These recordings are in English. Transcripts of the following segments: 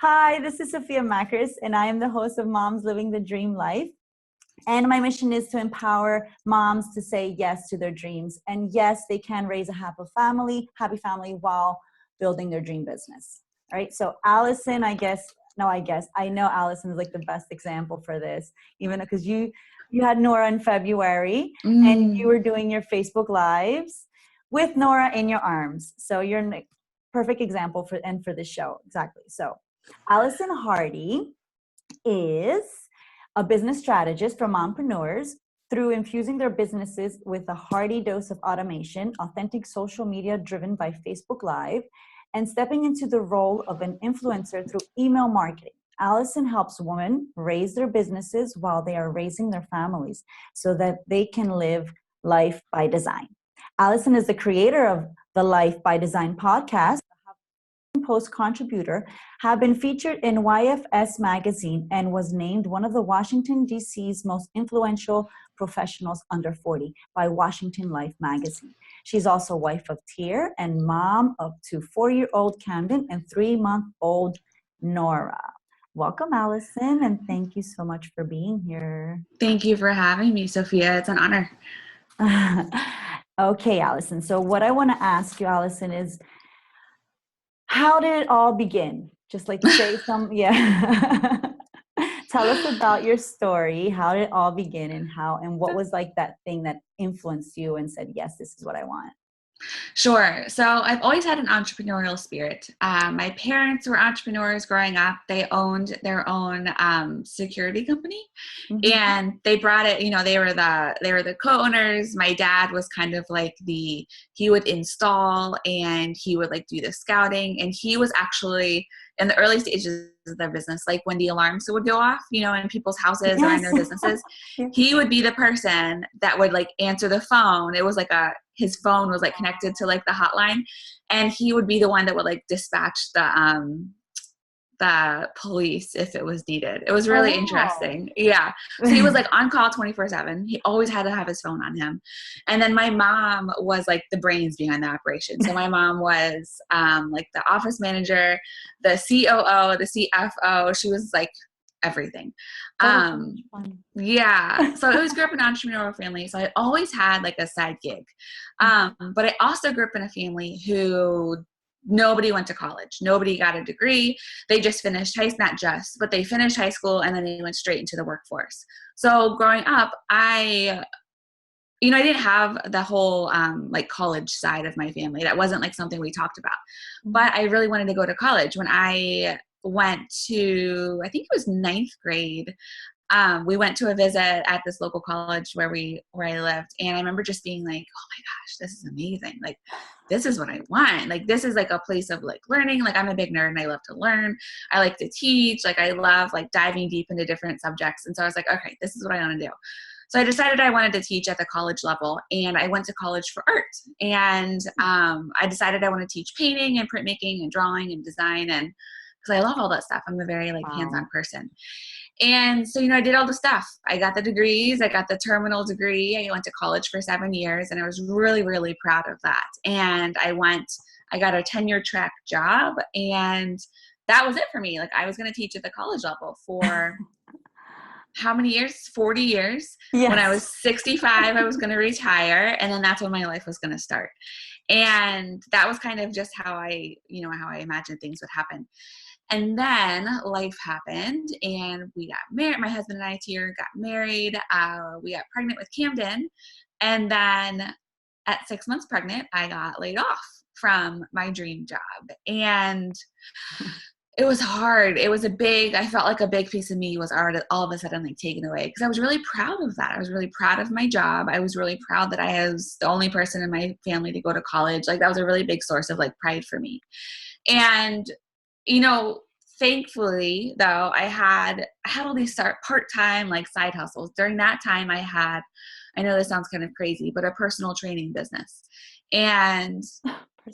Hi, this is Sophia Makris, and I am the host of Moms Living the Dream Life. And my mission is to empower moms to say yes to their dreams. And yes, they can raise a happy family while building their dream business. All right. So Allison, I know Allison is like the best example for this, even because you had Nora in February and you were doing your Facebook Lives with Nora in your arms. So you're a perfect example for this show. Exactly. So Allison Hardy is a business strategist for mompreneurs. Through infusing their businesses with a hearty dose of automation, authentic social media driven by Facebook Live, and stepping into the role of an influencer through email marketing. Allison helps women raise their businesses while they are raising their families so that they can live life by design. Allison is the creator of the Life by Design podcast, Post contributor, have been featured in YFS magazine and was named one of the Washington, D.C.'s most influential professionals under 40 by Washington Life magazine. She's also wife of Tier and mom of 2 4-year-old Camden and 3-month-old Nora. Welcome, Allison, and thank you so much for being here. Thank you for having me, Sophia. It's an honor. Okay, Allison. So what I want to ask you, Allison, is how did it all begin? Just like say yeah. Tell us about your story. How did it all begin and what was like that thing that influenced you and said, yes, this is what I want? Sure. So I've always had an entrepreneurial spirit. My parents were entrepreneurs growing up. They owned their own security company, and they brought it. They were the co-owners. My dad was kind of like he would install and he would like do the scouting, and he was actually in the early stages of their business, like when the alarms would go off, in people's houses or in their businesses, he would be the person that would like answer the phone. It was like his phone was like connected to like the hotline, and he would be the one that would like dispatch the police if it was needed. It was really interesting. Yeah. So he was like on call 24/7. He always had to have his phone on him. And then my mom was like the brains behind the operation. So my mom was like the office manager, the COO, the CFO. She was like everything. Yeah. So I always grew up in an entrepreneurial family. So I always had like a side gig. But I also grew up in a family who nobody went to college. Nobody got a degree. They just finished but they finished high school and then they went straight into the workforce. So growing up, I didn't have the whole like college side of my family. That wasn't like something we talked about. But I really wanted to go to college. When I went to, I think it was 9th grade, we went to a visit at this local college where I lived. And I remember just being like, oh my gosh, this is amazing. Like, this is what I want. Like, this is like a place of like learning. Like, I'm a big nerd and I love to learn. I like to teach. Like, I love like diving deep into different subjects. And so I was like, okay, this is what I want to do. So I decided I wanted to teach at the college level, and I went to college for art. And I decided I want to teach painting and printmaking and drawing and design, and because I love all that stuff. I'm a very like hands-on person. And so, I did all the stuff. I got the degrees. I got the terminal degree. I went to college for 7 years, and I was really, really proud of that. And I got a tenure track job, and that was it for me. Like, I was going to teach at the college level for how many years? 40 years. Yes. When I was 65, I was going to retire, and then that's when my life was going to start. And that was kind of just how I imagined things would happen. And then life happened, and we got married. My husband and I Tier got married. We got pregnant with Camden. And then at 6 months pregnant, I got laid off from my dream job. And it was hard. I felt like a big piece of me was already all of a sudden like taken away, because I was really proud of that. I was really proud of my job. I was really proud that I was the only person in my family to go to college. Like, that was a really big source of like pride for me. And thankfully, though, I had all these part-time like side hustles. During that time, I know this sounds kind of crazy, but a personal training business. And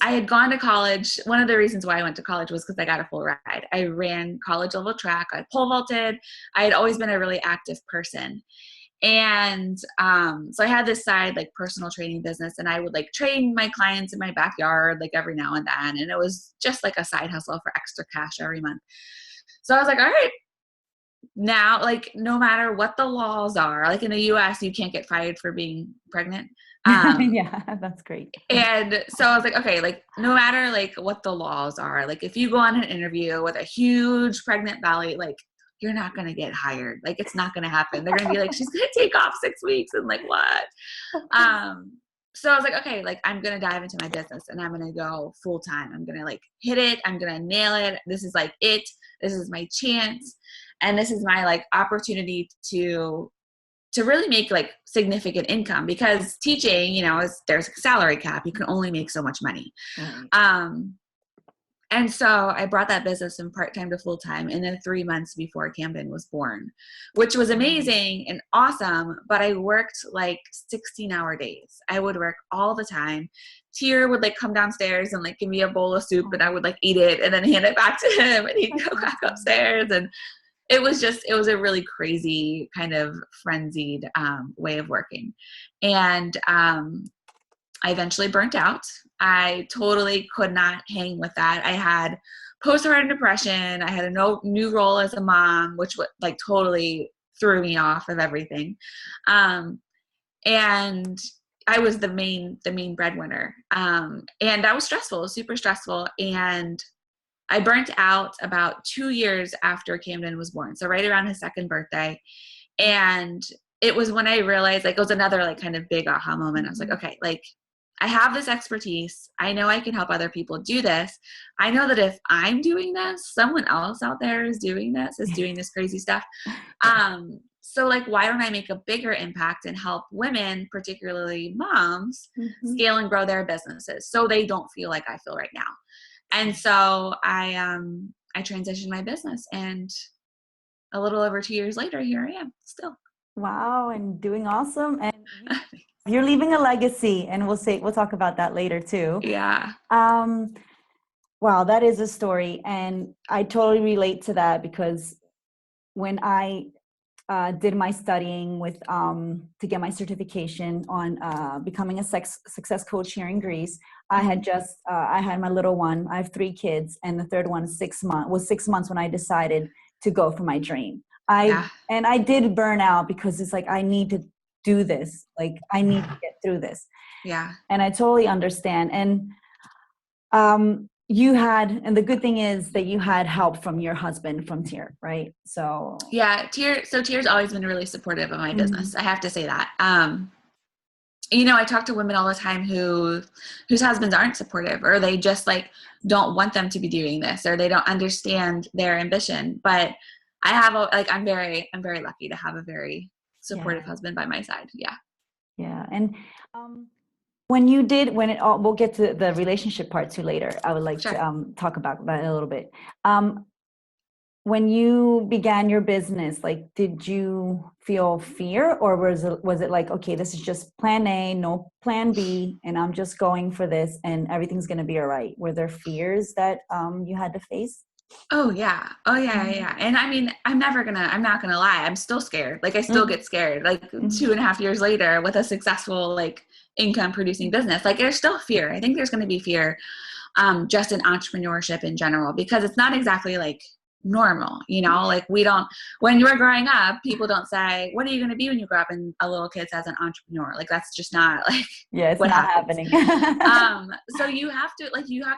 I had gone to college. One of the reasons why I went to college was because I got a full ride. I ran college level track. I pole vaulted. I had always been a really active person. And so I had this side like personal training business, and I would like train my clients in my backyard like every now and then. And it was just like a side hustle for extra cash every month. So I was like, all right, now, like, no matter what the laws are, like in the US, you can't get fired for being pregnant. Yeah, that's great. And so I was like, okay, like no matter like what the laws are, like if you go on an interview with a huge pregnant belly, like you're not going to get hired. Like it's not going to happen. They're going to be like, she's going to take off 6 weeks and like what? So I was like, okay, like I'm going to dive into my business and I'm going to go full time. I'm going to like hit it. I'm going to nail it. This is like it. This is my chance. And this is my like opportunity to really make like significant income, because teaching, you know, there's a salary cap. You can only make so much money. Right. And so I brought that business from part-time to full-time in the 3 months before Camden was born, which was amazing and awesome. But I worked like 16-hour days. I would work all the time. Tier would like come downstairs and like give me a bowl of soup and I would like eat it and then hand it back to him and he'd go back upstairs. And it was a really crazy kind of frenzied way of working. And I eventually burnt out. I totally could not hang with that. I had postpartum depression. I had a new role as a mom, which like totally threw me off of everything. And I was the main breadwinner. And that was stressful, it was super stressful. And I burnt out about 2 years after Camden was born. So right around his second birthday. And it was when I realized, like, it was another like kind of big aha moment. I was like, okay, like I have this expertise. I know I can help other people do this. I know that if I'm doing this, someone else out there is doing this crazy stuff. So like, why don't I make a bigger impact and help women, particularly moms, scale and grow their businesses so they don't feel like I feel right now. And so I transitioned my business, and a little over 2 years later, here I am still. Wow, and doing awesome. And you're leaving a legacy, and we'll talk about that later too. Yeah. Wow, that is a story, and I totally relate to that, because when I did my studying to get my certification on becoming a success coach here in Greece, I had I had my little one. I have 3 kids, and the third one was 6 months when I decided to go for my dream. And I did burn out, because it's like, I need to do this. Like, I need to get through this. Yeah. And I totally understand. And and the good thing is that you had help from your husband, from Tier, right? So yeah, Tier's always been really supportive of my business. I have to say that. You know, I talk to women all the time whose husbands aren't supportive, or they just like don't want them to be doing this, or they don't understand their ambition. But I'm very lucky to have a very supportive husband by my side. Yeah. Yeah. And we'll get to the relationship part too later. I would like to talk about that a little bit. When you began your business, like, did you feel fear, or was it like, okay, this is just plan A, no plan B, and I'm just going for this and everything's going to be all right? Were there fears that you had to face? Oh yeah. And I mean, I'm not going to lie. I'm still scared. Like, I still get scared, like 2.5 years later with a successful, like, income producing business. Like, there's still fear. I think there's going to be fear, just in entrepreneurship in general, because it's not exactly like normal, you know, like when you were growing up, people don't say, what are you going to be when you grow up? And a little kid says an entrepreneur. Like, that's just not like, it's what not happens. happening. So you have to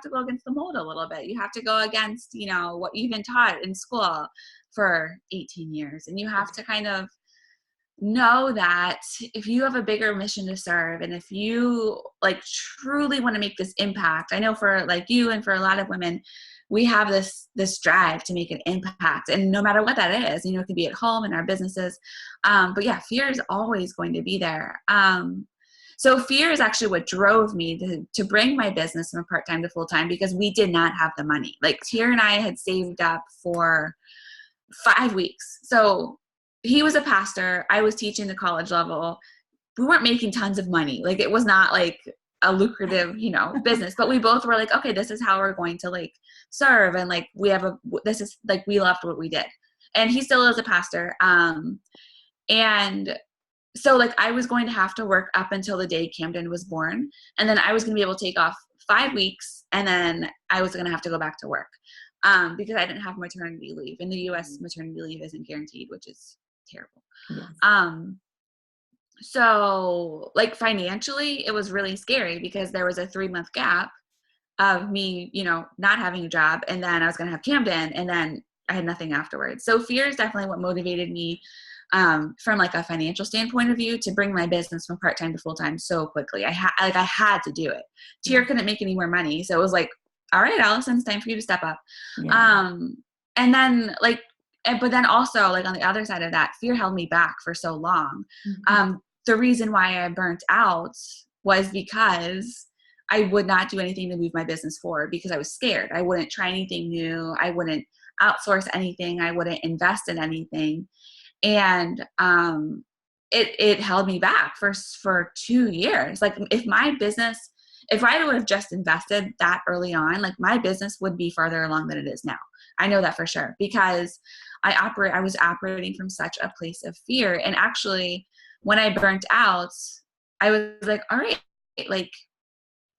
go against the mold a little bit. You have to go against, you know, what you've been taught in school for 18 years. And you have to kind of know that if you have a bigger mission to serve, and if you like truly want to make this impact, I know for like you and for a lot of women, we have this drive to make an impact, and no matter what that is, you know, it could be at home, in our businesses. But yeah, fear is always going to be there. So fear is actually what drove me to bring my business from part-time to full-time, because we did not have the money. Like, Tier and I had saved up for 5 weeks. So he was a pastor. I was teaching the college level. We weren't making tons of money. Like, it was not like a lucrative, you know, business, but we both were like, okay, this is how we're going to like serve. And like, we loved what we did. And he still is a pastor. And so like, I was going to have to work up until the day Camden was born. And then I was going to be able to take off 5 weeks, and then I was going to have to go back to work. because I didn't have maternity leave. In the US, maternity leave isn't guaranteed, which is terrible. Yes. So like financially, it was really scary because there was a 3-month gap of me, not having a job, and then I was going to have Camden, and then I had nothing afterwards. So fear is definitely what motivated me from like a financial standpoint of view to bring my business from part-time to full-time so quickly. I had to do it. Tier couldn't make any more money. So it was like, all right, Allison, it's time for you to step up. Yeah. And then but then also like on the other side of that, fear held me back for so long. The reason why I burnt out was because I would not do anything to move my business forward because I was scared. I wouldn't try anything new. I wouldn't outsource anything. I wouldn't invest in anything. And it held me back for 2 years. Like if I would have just invested that early on, like my business would be farther along than it is now. I know that for sure because I was operating from such a place of fear. And actually when I burnt out, I was like, all right, like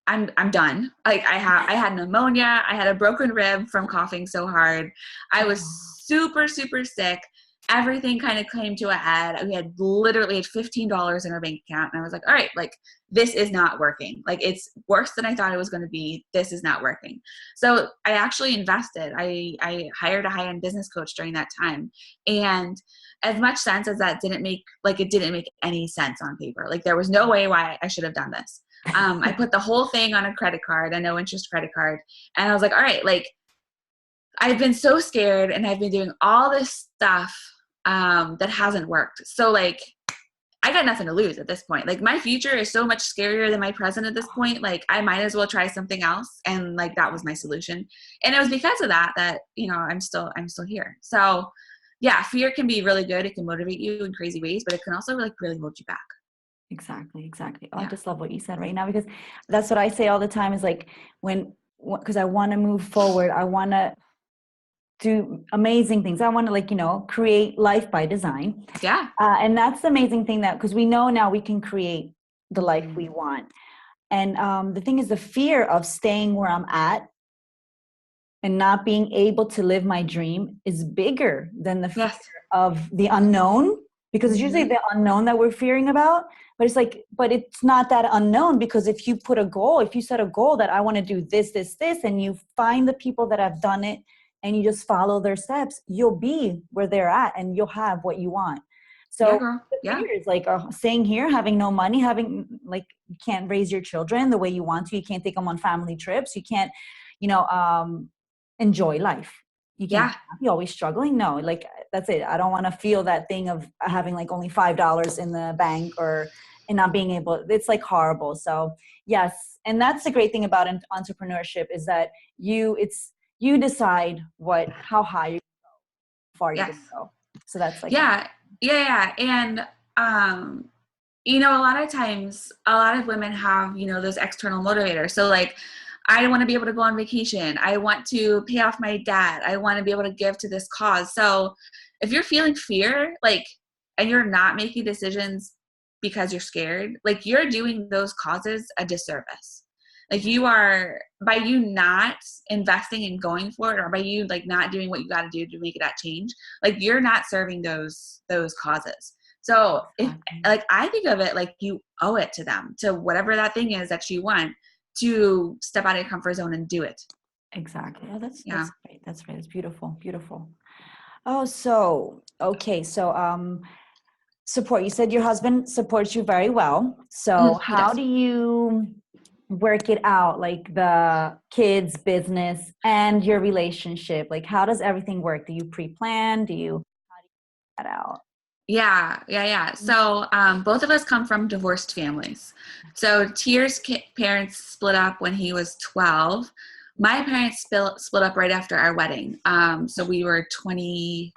I'm done. Like I had pneumonia. I had a broken rib from coughing so hard. I was super, super sick. Everything kind of came to a head. We had literally $15 in our bank account. And I was like, all right, like this is not working. Like it's worse than I thought it was going to be. This is not working. So I actually invested. I hired a high-end business coach during that time. And as much sense as that didn't make, like it didn't make any sense on paper. Like there was no way why I should have done this. I put the whole thing on a credit card, a no interest credit card. And I was like, all right, like I've been so scared and I've been doing all this stuff that hasn't worked. So like, I got nothing to lose at this point. Like my future is so much scarier than my present at this point. Like I might as well try something else. And like, that was my solution. And it was because of that, I'm still here. So yeah, fear can be really good. It can motivate you in crazy ways, but it can also like really hold you back. Exactly. Oh, Yeah. I just love what you said right now, because that's what I say all the time is like because I want to move forward. I want to do amazing things. I want to create life by design. Yeah. And that's the amazing thing because we know now we can create the life we want. And the thing is the fear of staying where I'm at and not being able to live my dream is bigger than the fear of the unknown, because it's usually the unknown that we're fearing about. But it's not that unknown, because if you set a goal that I want to do this, and you find the people that have done it and you just follow their steps, you'll be where they're at and you'll have what you want. So the fear is like staying here, having no money, you can't raise your children the way you want to. You can't take them on family trips. You can't, enjoy life. You can't be always struggling. No, like that's it. I don't want to feel that thing of having like only $5 in the bank and not being able, it's like horrible. So yes. And that's the great thing about entrepreneurship is that you decide how high you go, how far you can go. So that's like, Yeah. And, a lot of times, a lot of women have, those external motivators. So like, I want to be able to go on vacation. I want to pay off my debt. I want to be able to give to this cause. So if you're feeling fear, and you're not making decisions because you're scared, you're doing those causes a disservice. By you not investing and going for it, or by you not doing what you got to do to make that change, you're not serving those causes. So if I think of it like you owe it to them, to whatever that thing is that you want, to step out of your comfort zone and do it. Exactly. Oh, that's great. That's great. It's beautiful. Oh, so okay. So support. You said your husband supports you very well. So how do you work it out, like the kids' business and your relationship? Like how does everything work? Do you pre-plan? How do you get that out? Yeah. So both of us come from divorced families. So Tier's parents split up when he was 12. My parents split up right after our wedding. So we were 26.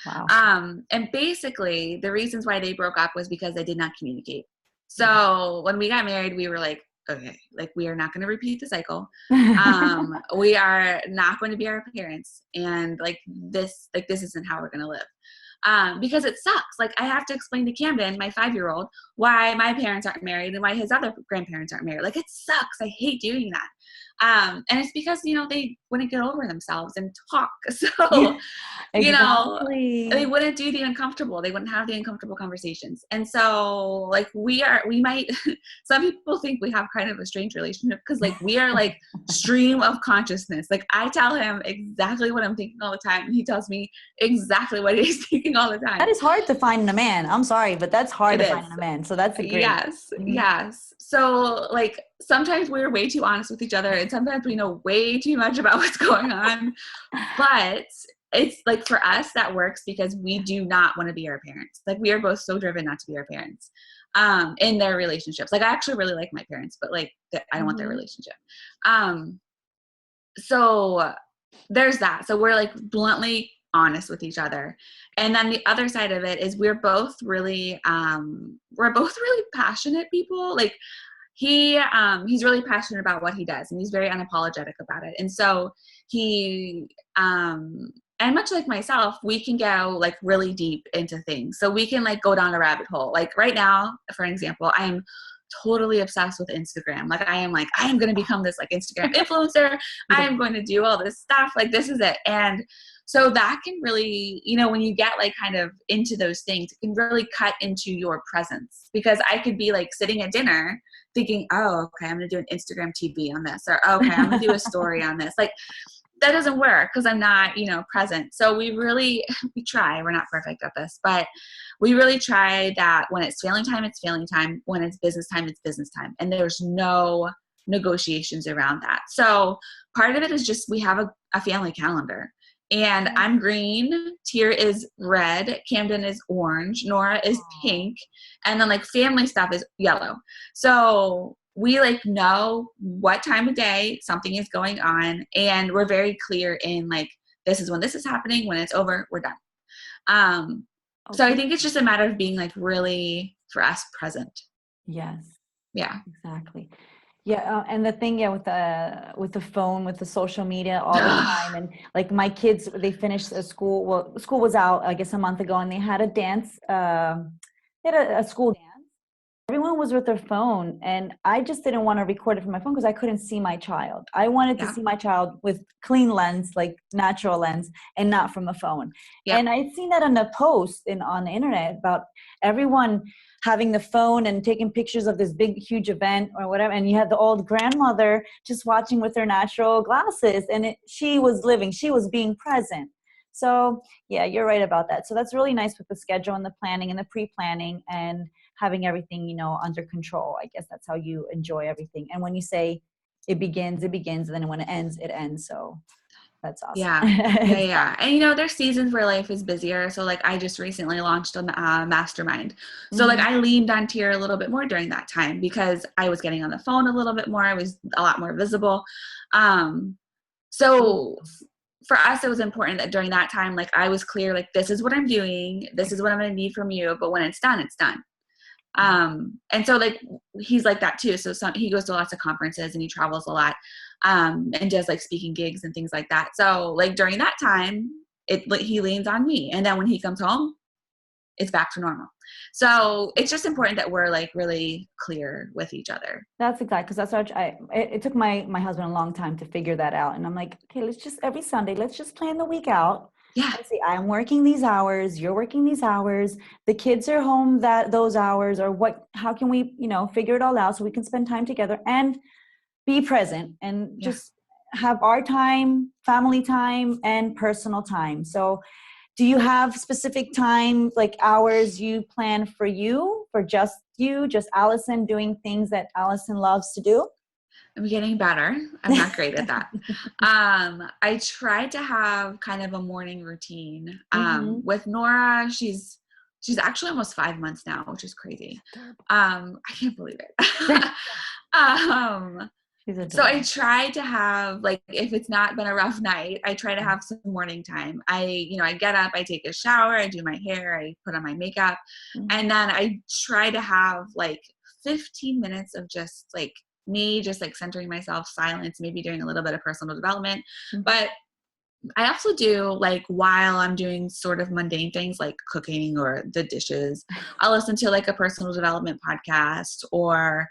Wow. And basically the reasons why they broke up was because they did not communicate. So when we got married, we were like, okay, we are not going to repeat the cycle. We are not going to be our parents. And this isn't how we're going to live. Because it sucks. I have to explain to Camden, my 5-year-old, why my parents aren't married and why his other grandparents aren't married. It sucks. I hate doing that. And it's because, they wouldn't get over themselves and talk. So, Exactly. they wouldn't do the uncomfortable. They wouldn't have the uncomfortable conversations. And so like we might, some people think we have kind of a strange relationship because like we are like stream of consciousness. Like I tell him exactly what I'm thinking all the time. And he tells me exactly what he's thinking all the time. That is hard to find in a man. I'm sorry, but that's hard to find in a man. So that's a great. Yes. Yes. So like sometimes we're way too honest with each other and sometimes we know way too much about what's going on, but it's like for us that works because we do not want to be our parents. Like we are both so driven not to be our parents in their relationships. Like I actually really like my parents, but like I don't want their relationship. So there's that. So we're like bluntly honest with each other. And then the other side of it is we're both really passionate people. Like he's really passionate about what he does and he's very unapologetic about it. And so he, and much like myself, we can go like really deep into things. So we can like go down a rabbit hole. Like right now, for example, I am totally obsessed with Instagram. Like I am going to become this like Instagram influencer. I am going to do all this stuff. Like this is it. And so that can really, when you get like kind of into those things, it can really cut into your presence because I could be like sitting at dinner thinking, oh, okay, I'm going to do an Instagram TV on this, or okay, I'm going to do a story on this. Like that doesn't work because I'm not, present. So we try, we're not perfect at this, but we really try that when it's family time, it's family time. When it's business time, it's business time. And there's no negotiations around that. So part of it is just, we have a family calendar and I'm green, Tier is red, Camden is orange, Nora is pink. And then like family stuff is yellow. So we like know what time of day something is going on. And we're very clear in like, this is when this is happening. When it's over, we're done. So I think it's just a matter of being like really for us present. Yes. Yeah. Exactly. Yeah. And the thing, with the phone, with the social media all the time. And like my kids, they finished school. Well, school was out, I guess a month ago and they had a dance, they had a school dance. Everyone was with their phone and I just didn't want to record it from my phone because I couldn't see my child. I wanted to see my child with clean lens, like natural lens, and not from the phone. Yeah. And I'd seen that on a post on the internet about everyone having the phone and taking pictures of this big, huge event or whatever. And you had the old grandmother just watching with her natural glasses and she was living, she was being present. So yeah, you're right about that. So that's really nice with the schedule and the planning and the pre-planning and having everything, under control. I guess that's how you enjoy everything. And when you say it begins, and then when it ends. So that's awesome. Yeah. And there's seasons where life is busier. So like I just recently launched on the mastermind. So like I leaned on Tier a little bit more during that time because I was getting on the phone a little bit more. I was a lot more visible. So for us, it was important that during that time, like I was clear, like this is what I'm doing. This is what I'm going to need from you. But when it's done, it's done. And so like, he's like that too. So he goes to lots of conferences and he travels a lot, and does like speaking gigs and things like that. So like during that time, he leans on me. And then when he comes home, it's back to normal. So it's just important that we're like really clear with each other. That's exactly, because that's what it took my husband a long time to figure that out. And I'm like, okay, every Sunday, let's just plan the week out. Yeah. Let's see, I'm working these hours, you're working these hours, the kids are home those hours, or how can we, figure it all out so we can spend time together and be present and just have our time, family time, and personal time. So do you have specific time, like hours you plan for just Allison doing things that Allison loves to do? I'm getting better. I'm not great at that. I try to have kind of a morning routine. With Nora, she's actually almost 5 months now, which is crazy. I can't believe it. So I try to have, like, if it's not been a rough night, I try to have some morning time. I get up, I take a shower, I do my hair, I put on my makeup, and then I try to have like 15 minutes of just like me, just like centering myself, silence, maybe doing a little bit of personal development. But I also do, like, while I'm doing sort of mundane things like cooking or the dishes, I'll listen to like a personal development podcast or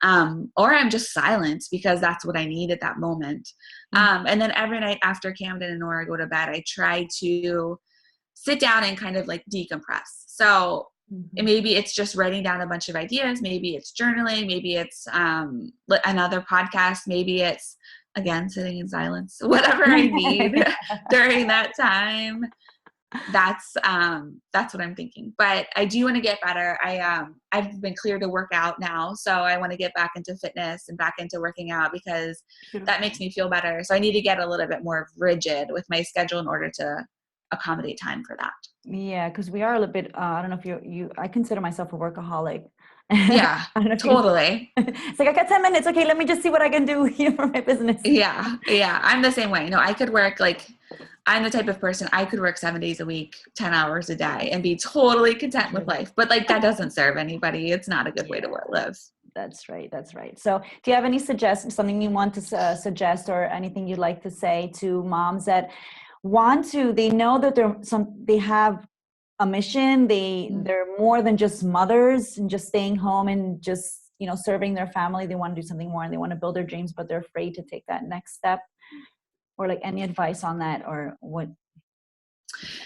or I'm just silent because that's what I need at that moment. And then every night after Camden and Nora go to bed, I try to sit down and kind of like decompress. So maybe it's just writing down a bunch of ideas. Maybe it's journaling. Maybe it's another podcast. Maybe it's, again, sitting in silence, whatever I need during that time. That's what I'm thinking. But I do want to get better. I've been cleared to work out now, so I want to get back into fitness and back into working out because that makes me feel better. So I need to get a little bit more rigid with my schedule in order to accommodate time for that. Yeah, because we are a little bit, I don't know if you I consider myself a workaholic. Yeah, totally. It's like, I got 10 minutes. Okay, let me just see what I can do here for my business. Yeah. I'm the same way. No, I could work I'm the type of person, I could work 7 days a week, 10 hours a day and be totally content with life. But that doesn't serve anybody. It's not a good way to live. That's right. So do you have any suggestions, something you want to suggest or anything you'd like to say to moms that they know that they have a mission, they're more than just mothers and just staying home and just, serving their family. They want to do something more and they want to build their dreams, but they're afraid to take that next step? Or any advice on that or what?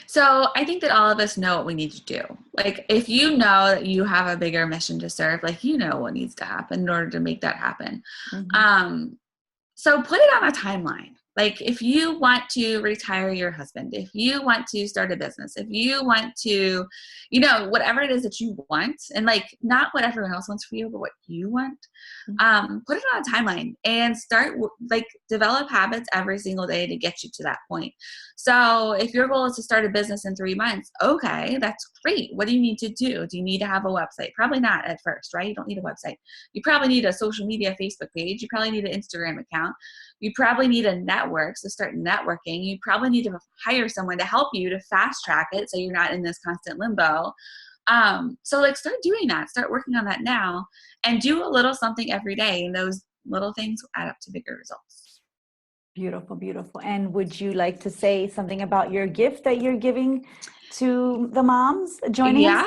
So I think that all of us know what we need to do. If you know that you have a bigger mission to serve, what needs to happen in order to make that happen. So put it on a timeline. If you want to retire your husband, if you want to start a business, if you want to, whatever it is that you want, and not what everyone else wants for you, but what you want, put it on a timeline and start, develop habits every single day to get you to that point. So if your goal is to start a business in 3 months, okay, that's great. What do you need to do? Do you need to have a website? Probably not at first, right? You don't need a website. You probably need a social media Facebook page. You probably need an Instagram account. You probably need a network, so start networking. You probably need to hire someone to help you to fast track it so you're not in this constant limbo. So start doing that. Start working on that now and do a little something every day. And those little things will add up to bigger results. Beautiful, beautiful. And would you like to say something about your gift that you're giving to the moms joining us?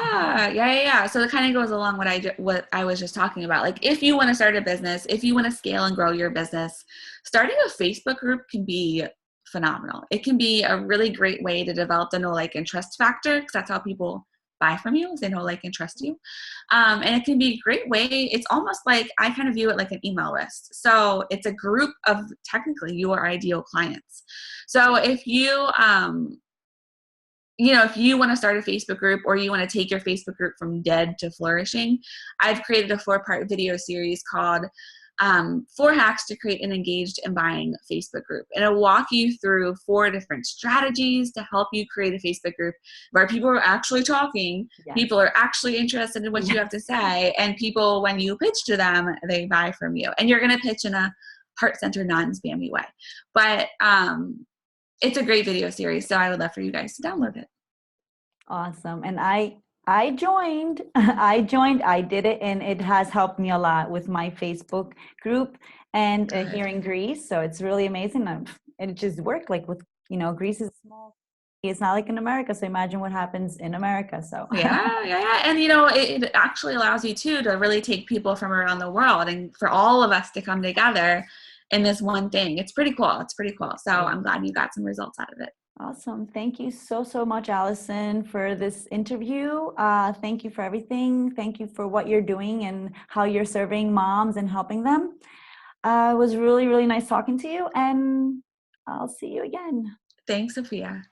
Yeah. So it kind of goes along what I was just talking about. If you want to start a business, if you want to scale and grow your business, starting a Facebook group can be phenomenal. It can be a really great way to develop the know, like, and trust factor, because that's how people buy from you, is they know, like, and trust you. And it can be a great way. It's almost I kind of view it like an email list. So it's a group of technically your ideal clients. So if you, if you want to start a Facebook group or you want to take your Facebook group from dead to flourishing, I've created a 4-part video series called 4 Hacks to Create an Engaged and Buying Facebook Group. And it'll walk you through 4 different strategies to help you create a Facebook group where people are actually talking, people are actually interested in what you have to say, and people, when you pitch to them, they buy from you. And you're going to pitch in a heart-centered, non-spammy way. But it's a great video series, so I would love for you guys to download it. Awesome. And I joined, I did it, and it has helped me a lot with my Facebook group and here in Greece. So it's really amazing. And it just worked Greece is small. It's not like in America. So imagine what happens in America. So yeah. And it actually allows you to really take people from around the world and for all of us to come together in this one thing. It's pretty cool. So I'm glad you got some results out of it. Awesome. Thank you so much, Allison, for this interview. Thank you for everything. Thank you for what you're doing and how you're serving moms and helping them. It was really, really nice talking to you, and I'll see you again. Thanks, Sophia.